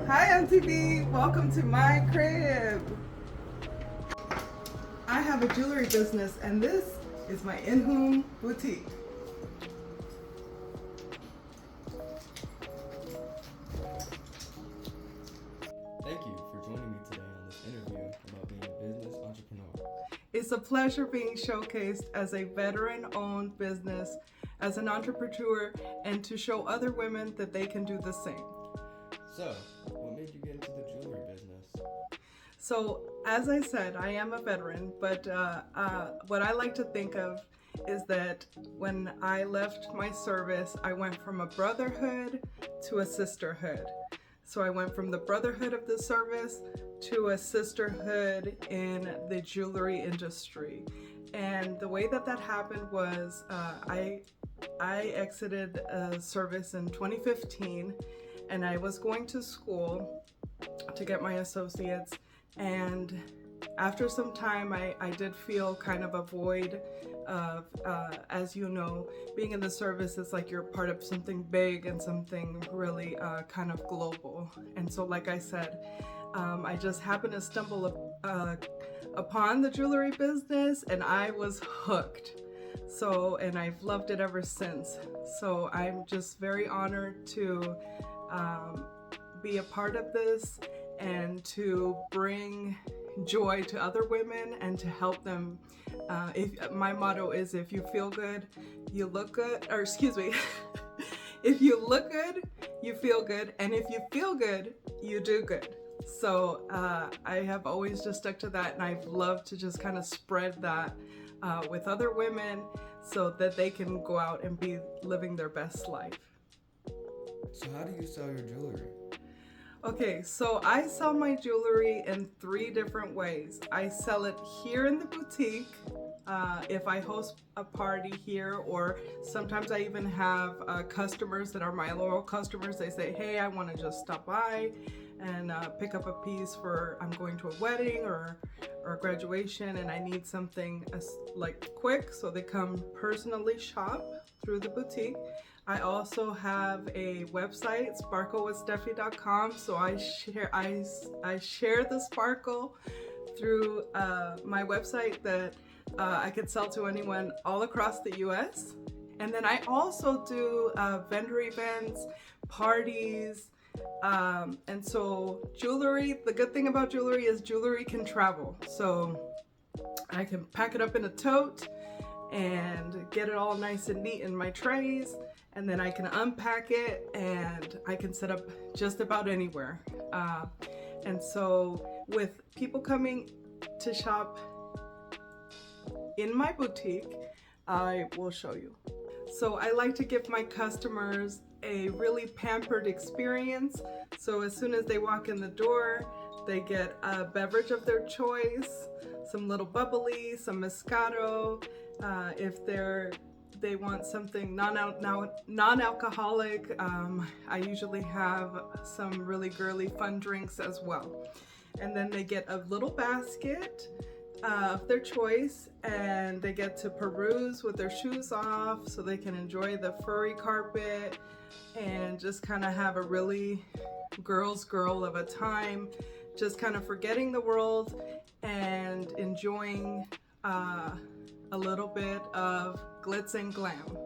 Hi MTV, welcome to my crib. I have a jewelry business and this is my in-home boutique. Thank you for joining me today on this interview about being a business entrepreneur. It's a pleasure being showcased as a veteran-owned business, as an entrepreneur, and to show other women that they can do the same. So, what made you get into the jewelry business? So, as I said, I am a veteran, but what I like to think of is that when I left my service, I went from a brotherhood to a sisterhood. So I went from the brotherhood of the service to a sisterhood in the jewelry industry. And the way that happened was I exited service in 2015, and I was going to school to get my associates. And after some time, I did feel kind of a void of, as you know, being in the service is like you're part of something big and something really kind of global. And so, like I said, I just happened to stumble upon the jewelry business and I was hooked. So, and I've loved it ever since. So I'm just very honored to be a part of this and to bring joy to other women and to help them. If my motto is, if you feel good, you look good, or excuse me, if you look good, you feel good, and if you feel good, you do good. So I have always just stuck to that, and I've loved to just kind of spread that with other women so that they can go out and be living their best life. So how do you sell your jewelry? Okay, so I sell my jewelry in 3 different ways. I sell it here in the boutique, if I host a party here, or sometimes I even have customers that are my loyal customers. They say, hey, I want to just stop by and pick up a piece for, I'm going to a wedding or graduation and I need something like quick, so they come personally shop through the boutique. I also have a website, sparklewithsteffi.com, so I share the sparkle through my website that I could sell to anyone all across the US. And then I also do vendor events, parties, and so jewelry, the good thing about jewelry is jewelry can travel. So I can pack it up in a tote and get it all nice and neat in my trays, and then I can unpack it and I can set up just about anywhere. And so with people coming to shop in my boutique, I will show you. So I like to give my customers a really pampered experience. So as soon as they walk in the door, they get a beverage of their choice, some little bubbly, some Moscato. If they want something non-alcoholic, I usually have some really girly fun drinks as well. And then they get a little basket of their choice, and they get to peruse with their shoes off so they can enjoy the furry carpet and just kind of have a really girl of a time, just kind of forgetting the world and enjoying a little bit of glitz and glam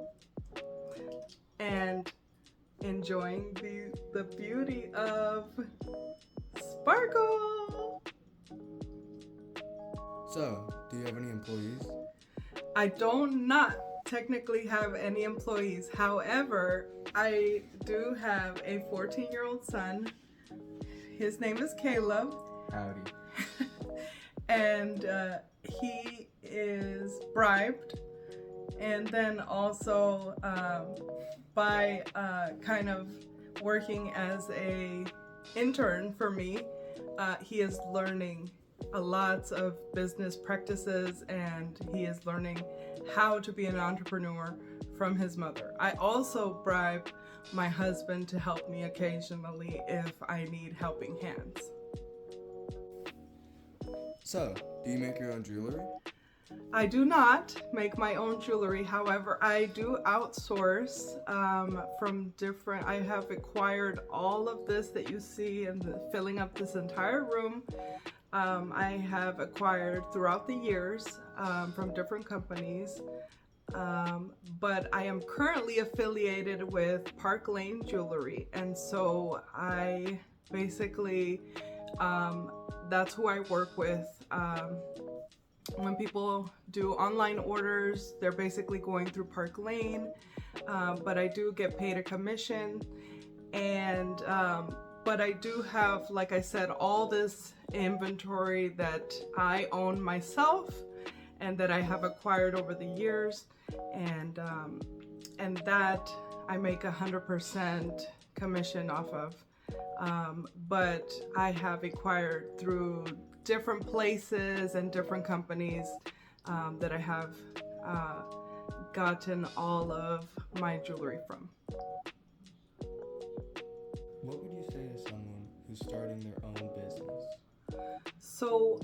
and enjoying the beauty of sparkle. So, do you have any employees? I don't not technically have any employees. However, I do have a 14-year-old son. His name is Caleb. Howdy. And he is bribed, and then also by kind of working as a intern for me, he is learning a lot of business practices, and he is learning how to be an entrepreneur from his mother. I also bribe my husband to help me occasionally if I need helping hands. So, do you make your own jewelry? I do not make my own jewelry. However, I do outsource from different, I have acquired all of this that you see and filling up this entire room. I have acquired throughout the years from different companies. But I am currently affiliated with Park Lane Jewelry, and so I basically, that's who I work with. When people do online orders, they're basically going through Park Lane, but I do get paid a commission, and but I do have, like I said, all this inventory that I own myself and that I have acquired over the years, and that I make 100% commission off of. But I have acquired through different places and different companies that I have gotten all of my jewelry from. What would you say to someone who's starting their own business? So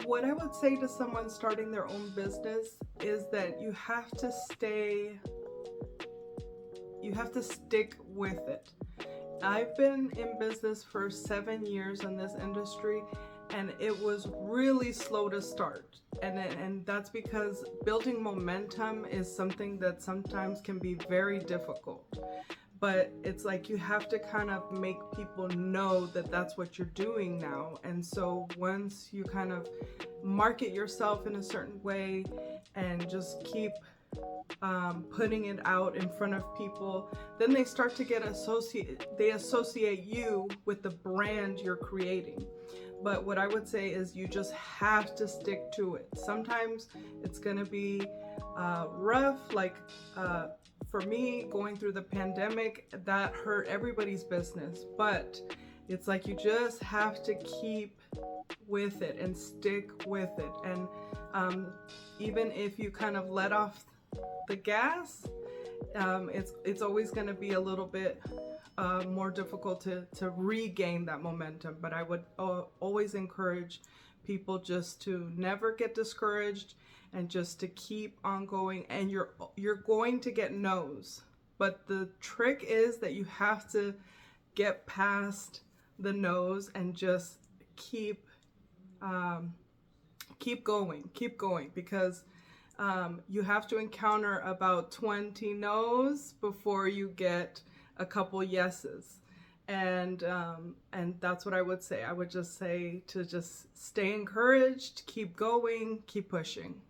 what I would say to someone starting their own business is that you have to stick with it. I've been in business for 7 years in this industry, and it was really slow to start. And that's because building momentum is something that sometimes can be very difficult. But it's like you have to kind of make people know that that's what you're doing now. And so once you kind of market yourself in a certain way and just keep putting it out in front of people, then they start to get associate you with the brand you're creating. But what I would say is you just have to stick to it. Sometimes it's gonna be rough, like for me, going through the pandemic, that hurt everybody's business, but it's like you just have to keep with it and stick with it. And even if you kind of let off the gas, it's always going to be a little bit more difficult to regain that momentum. But I would always encourage people just to never get discouraged and just to keep on going. And you're going to get no's, but the trick is that you have to get past the no's and just keep going, because you have to encounter about 20 no's before you get a couple yeses. And that's what I would say. I would just say to just stay encouraged, keep going, keep pushing.